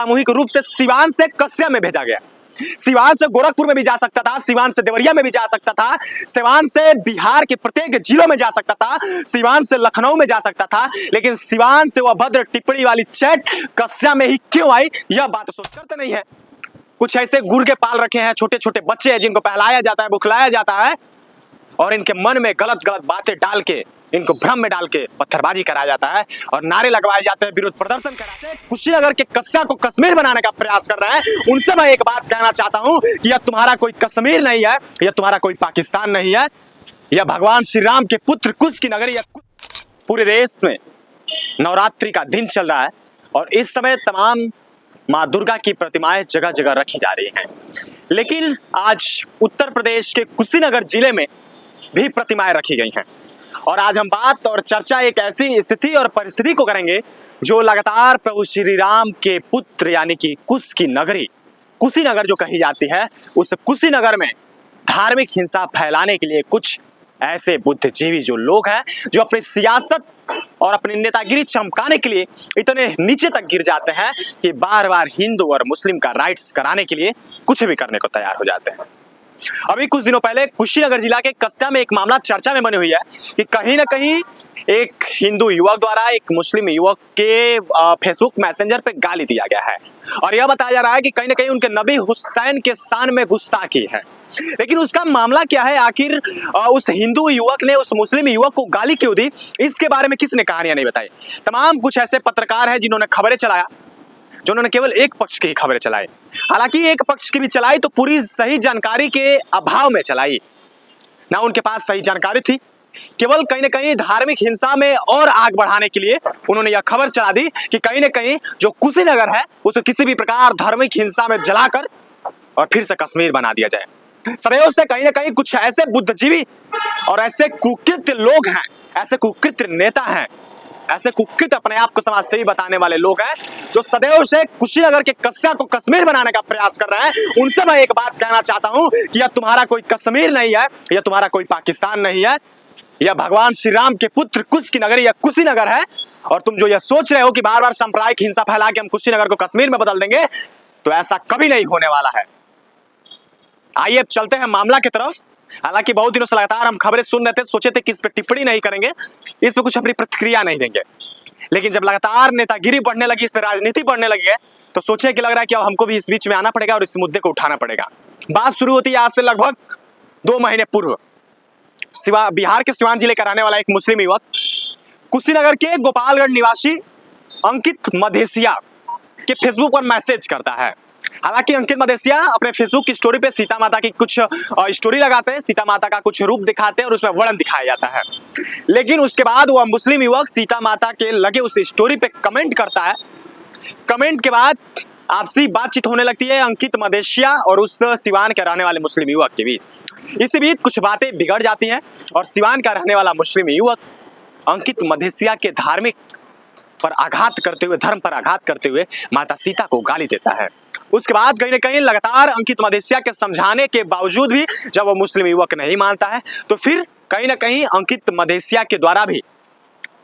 सामूहिक रूप से सिवान से कस्या में भेजा गया। सिवान से गोरखपुर में भी जा सकता था, सिवान से देवरिया में भी जा सकता था, सिवान से बिहार के प्रत्येक जिलों में जा सकता था, सिवान से लखनऊ में जा सकता था, लेकिन सिवान से वह भद्र टिप्पणी वाली चैट कस्या में ही क्यों आई, यह बात सोचकर तो नहीं है। कुछ ऐसे गुर्गे पाल रखे हैं, छोटे छोटे बच्चे हैं जिनको पहलाया जाता है, बुखलाया जाता है और इनके मन में गलत गलत बातें डाल के, इनको भ्रम में डाल के पत्थरबाजी कराया जाता है और नारे लगवाए जाते हैं, विरोध प्रदर्शन कराते हैं। कुशीनगर के कस्या को कश्मीर बनाने का प्रयास कर रहे हैं। उनसे मैं एक बात कहना चाहता हूं कि यह तुम्हारा कोई कश्मीर नहीं है, यह तुम्हारा कोई पाकिस्तान नहीं है, यह भगवान श्री राम के पुत्र कुश की नगरी है। पूरे देश में नवरात्रि का दिन चल रहा है और इस समय तमाम माँ दुर्गा की प्रतिमाएं जगह जगह रखी जा रही हैं, लेकिन आज उत्तर प्रदेश के कुशीनगर जिले में भी प्रतिमाएं रखी गई हैं। और आज हम बात और चर्चा एक ऐसी स्थिति और परिस्थिति को करेंगे जो लगातार प्रभु श्री राम के पुत्र यानी कि कुश की नगरी, कुशीनगर जो कही जाती है, उस कुशीनगर में धार्मिक हिंसा फैलाने के लिए कुछ ऐसे बुद्धिजीवी जो लोग हैं, जो अपनी सियासत और अपनी नेतागिरी चमकाने के लिए इतने नीचे तक गिर जाते हैं कि बार बार हिंदू और मुस्लिम का राइट्स कराने के लिए कुछ भी करने को तैयार हो जाते हैं। अभी कुछ दिनों पहले कुशीनगर जिला के कस्या में एक मामला चर्चा में बनी हुई है कि कहीं ना कहीं एक हिंदू युवक द्वारा एक मुस्लिम युवक के फेसबुक मैसेंजर पे गाली दिया गया है और यह बताया जा रहा है कि कहीं ना कहीं उनके नबी हुसैन के शान में गुस्ताखी है। लेकिन उसका मामला क्या है, आखिर उस हिंदू युवक ने उस मुस्लिम युवक को गाली क्यों दी, इसके बारे में किसने कहानियां नहीं बताई। तमाम कुछ ऐसे पत्रकार हैं जिन्होंने खबरें चलाया, जिन्होंने केवल एक पक्ष की खबरें चलाई। हालांकि एक पक्ष की भी चलाई तो पूरी सही जानकारी के अभाव में चलाई, ना उनके पास सही जानकारी थी, केवल कहीं ना कहीं धार्मिक हिंसा में और आग बढ़ाने के लिए उन्होंने यह खबर चला दी कि कहीं ना कहीं जो कुशीनगर है उसे किसी भी प्रकार धार्मिक हिंसा में जलाकर और फिर से कश्मीर बना दिया जाए। सदैव से कहीं ना कहीं कुछ ऐसे बुद्धिजीवी और ऐसे कुकृत्य लोग हैं, ऐसे कुकृत्य नेता हैं, ऐसे कुकृत्य अपने आप को समाज सेवी बताने वाले लोग हैं जो सदैव से कुशीनगर के कस्या को कश्मीर बनाने का प्रयास कर रहे हैं। उनसे मैं एक बात कहना चाहता हूं कि यह तुम्हारा कोई कश्मीर नहीं है, यह तुम्हारा कोई पाकिस्तान नहीं है, यह भगवान श्री राम के पुत्र कुश की नगरी यह कुशीनगर है। और तुम जो यह सोच रहे हो कि बार बार सांप्रदायिक हिंसा फैला के हम कुशीनगर को कश्मीर में बदल देंगे, तो ऐसा कभी नहीं होने वाला है। आइए अब चलते हैं मामला की तरफ। हालांकि बहुत दिनों से लगातार हम खबरें सुन रहे थे, सोचे थे कि इस पर टिप्पणी नहीं करेंगे, इस पर कुछ अपनी प्रतिक्रिया नहीं देंगे, लेकिन जब लगातार नेतागिरी बढ़ने लगी, इस पर राजनीति बढ़ने लगी है, तो सोचे कि लग रहा है कि अब हमको भी इस बीच में आना पड़ेगा और इस मुद्दे को उठाना पड़ेगा। बात शुरू होती है आज से लगभग 2 महीने पूर्व। बिहार के सिवान जिले का रहने वाला एक मुस्लिम युवक कुशीनगर के गोपालगढ़ निवासी अंकित मधेसिया के फेसबुक पर मैसेज करता है। हालांकि अंकित मधेसिया अपने फेसबुक की स्टोरी पे सीता माता की कुछ स्टोरी लगाते हैं, सीता माता का कुछ रूप दिखाते हैं और उसमें वर्णन दिखाया जाता है। लेकिन उसके बाद वह मुस्लिम युवक सीता माता के लगे उस स्टोरी पे कमेंट करता है। कमेंट के बाद आपसी बातचीत होने लगती है अंकित मधेसिया और उस सिवान के रहने वाले मुस्लिम युवक के बीच। इसी बीच कुछ बातें बिगड़ जाती हैं और सिवान का रहने वाला मुस्लिम युवक अंकित मधेसिया के धार्मिक पर आघात करते हुए, धर्म पर आघात करते हुए माता सीता को गाली देता है। उसके बाद कहीं ना कहीं लगातार अंकित मधेसिया के समझाने के बावजूद भी जब वो मुस्लिम युवक नहीं मानता है, तो फिर कहीं ना कहीं अंकित मधेसिया के द्वारा भी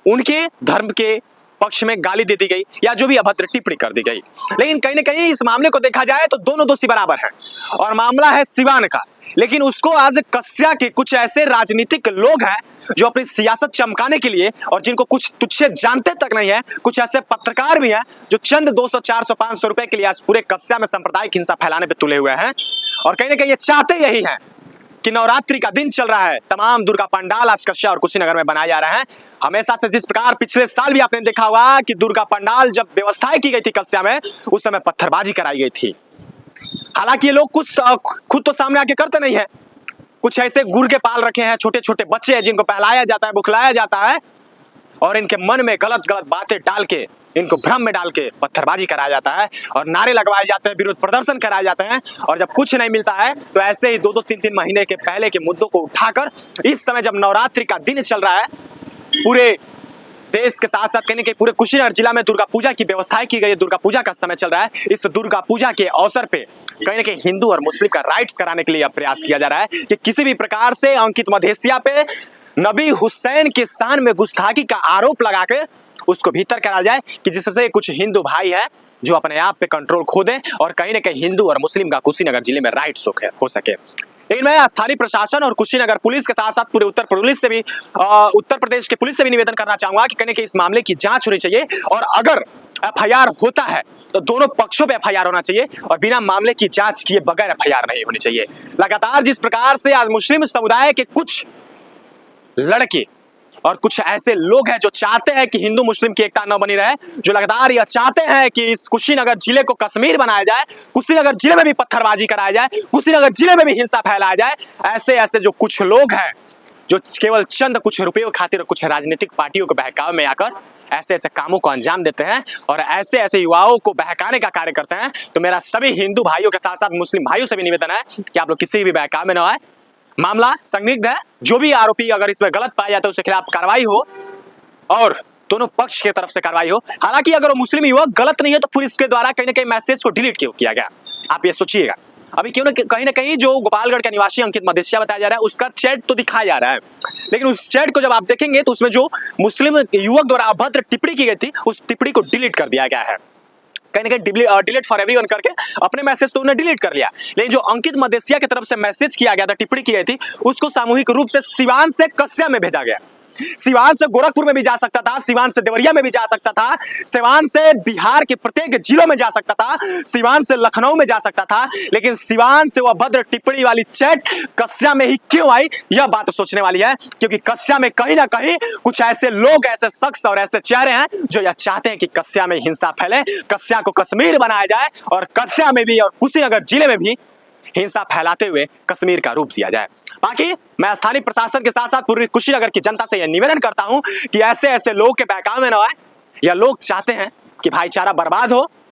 उनके धर्म के पक्ष में गाली दे दी गई या जो भी अभद्र टिप्पणी कर दी गई। लेकिन कहीं ना कहीं इस मामले को देखा जाए तो दोनों दोषी बराबर हैं और मामला है सिवान का। लेकिन उसको आज कस्या के कुछ ऐसे राजनीतिक लोग हैं जो अपनी सियासत चमकाने के लिए और जिनको कुछ तुच्छे जानते तक नहीं है, कुछ ऐसे पत्रकार भी हैं जो चंद 200, 400, 500 रुपए के लिए आज पूरे कस्या में सांप्रदायिक हिंसा फैलाने पे तुले हुए हैं। और कहीं ना कहीं ये चाहते यही हैं कि नवरात्रि का दिन चल रहा है, तमाम दुर्गा पंडाल आज कस्या और कुशीनगर में बनाए जा रहे हैं। हमेशा से जिस प्रकार पिछले साल भी आपने देखा होगा कि दुर्गा पंडाल जब व्यवस्थाएं की गई थी कस्या में, उस समय पत्थरबाजी कराई गई थी। हालांकि ये लोग कुछ खुद तो सामने आके करते नहीं है, कुछ ऐसे गुर्गे पाल रखे हैं, छोटे छोटे बच्चे हैं जिनको पहलाया जाता है, बुखलाया जाता है और इनके मन में गलत गलत बातें डाल के, इनको भ्रम में डाल के पत्थरबाजी कराया जाता है और नारे लगवाए जाते हैं, विरोध प्रदर्शन कराए जाते हैं। और जब कुछ नहीं मिलता है तो ऐसे ही 2-2, 3-3 महीने के पहले के मुद्दों को उठाकर इस समय जब नवरात्रि का दिन चल रहा है, पूरे देश के साथ साथ कहीं कि पूरे कुशीनगर जिला में दुर्गा पूजा की व्यवस्थाएं की गई है, दुर्गा पूजा का समय चल रहा है। इस दुर्गा पूजा के अवसर पे कहीं ना कहीं हिंदू और मुस्लिम का राइट्स कराने के लिए यह प्रयास किया जा रहा है कि किसी भी प्रकार से अंकित मधेसिया पे नबी हुसैन के शान में गुस्ताखी का आरोप लगा के उसको भीतर करा जाए कि जिससे कुछ हिंदू भाई है जो अपने आप पे कंट्रोल खो दे और कहीं ना कहीं हिंदू और मुस्लिम का कुशीनगर जिले में राइट हो सके। लेकिन मैं स्थानीय प्रशासन और कुशीनगर पुलिस के साथ साथ पूरे उत्तर प्रदेश के पुलिस से भी निवेदन करना चाहूंगा कि कहीं ना कहीं इस मामले की जांच होनी चाहिए और अगर एफआईआर होता है तो दोनों पक्षों पे एफआईआर होना चाहिए और बिना मामले की जांच किए बगैर एफआईआर नहीं होनी चाहिए। लगातार जिस प्रकार से आज मुस्लिम समुदाय के कुछ लड़के और कुछ ऐसे लोग हैं जो चाहते हैं कि हिंदू मुस्लिम की एकता न बनी रहे, जो लगातार यह चाहते हैं कि इस कुशीनगर जिले को कश्मीर बनाया जाए, कुशीनगर जिले में भी पत्थरबाजी कराया जाए, कुशीनगर जिले में भी हिंसा फैलाया जाए, ऐसे ऐसे जो कुछ लोग हैं जो केवल चंद कुछ रुपयों खातिर कुछ राजनीतिक पार्टियों के बहकावे में आकर ऐसे ऐसे कामों को अंजाम देते हैं और ऐसे ऐसे युवाओं को बहकाने का कार्य करते हैं, तो मेरा सभी हिंदू भाइयों के साथ साथ मुस्लिम भाइयों से भी निवेदन है कि आप लोग किसी भी बहकावे में न आए। मामला संदिग्ध है, जो भी आरोपी अगर इसमें गलत पाया जाता है उसके खिलाफ कार्रवाई हो और दोनों पक्ष की तरफ से कार्रवाई हो। हालांकि अगर वो मुस्लिम युवक गलत नहीं है तो पुलिस के द्वारा कहीं ना कहीं मैसेज को डिलीट क्यों किया गया, आप ये सोचिएगा। अभी क्यों ना कहीं जो गोपालगढ़ का निवासी अंकित मदेशिया बताया जा रहा है उसका चैट तो दिखाया जा रहा है, लेकिन उस चैट को जब आप देखेंगे तो उसमें जो मुस्लिम युवक द्वारा अभद्र टिप्पणी की गई थी उस टिप्पणी को डिलीट कर दिया गया है। कहीं ना कहीं डिलीट फॉर एवरीवन करके अपने मैसेज तो उन्हें डिलीट कर लिया, लेकिन जो अंकित मदेशिया की तरफ से मैसेज किया गया था, टिप्पणी की गई थी, उसको सामूहिक रूप से सिवान से कस्या में भेजा गया। सिवान से गोरखपुर में भी जा सकता था, सिवान से देवरिया में भी जा सकता था, सिवान से बिहार के प्रत्येक जिलों में जा सकता था, सिवान से लखनऊ में जा सकता था, लेकिन सिवान से वह भद्र टिप्पणी वाली चैट कस्या में ही क्यों आई, यह बात सोचने वाली है। क्योंकि कस्या में कहीं ना कहीं कुछ ऐसे लोग, ऐसे शख्स और ऐसे चेहरे हैं जो यह चाहते हैं कि कस्या में हिंसा फैले, कस्या को कश्मीर बनाया जाए और कस्या में भी और कुशीनगर जिले में भी हिंसा फैलाते हुए कश्मीर का रूप दिया जाए। बाकी मैं स्थानीय प्रशासन के साथ साथ पूरी कुशीनगर की जनता से यह निवेदन करता हूं कि ऐसे ऐसे लोग के बहकावे में न आए। यह लोग चाहते हैं कि भाईचारा बर्बाद हो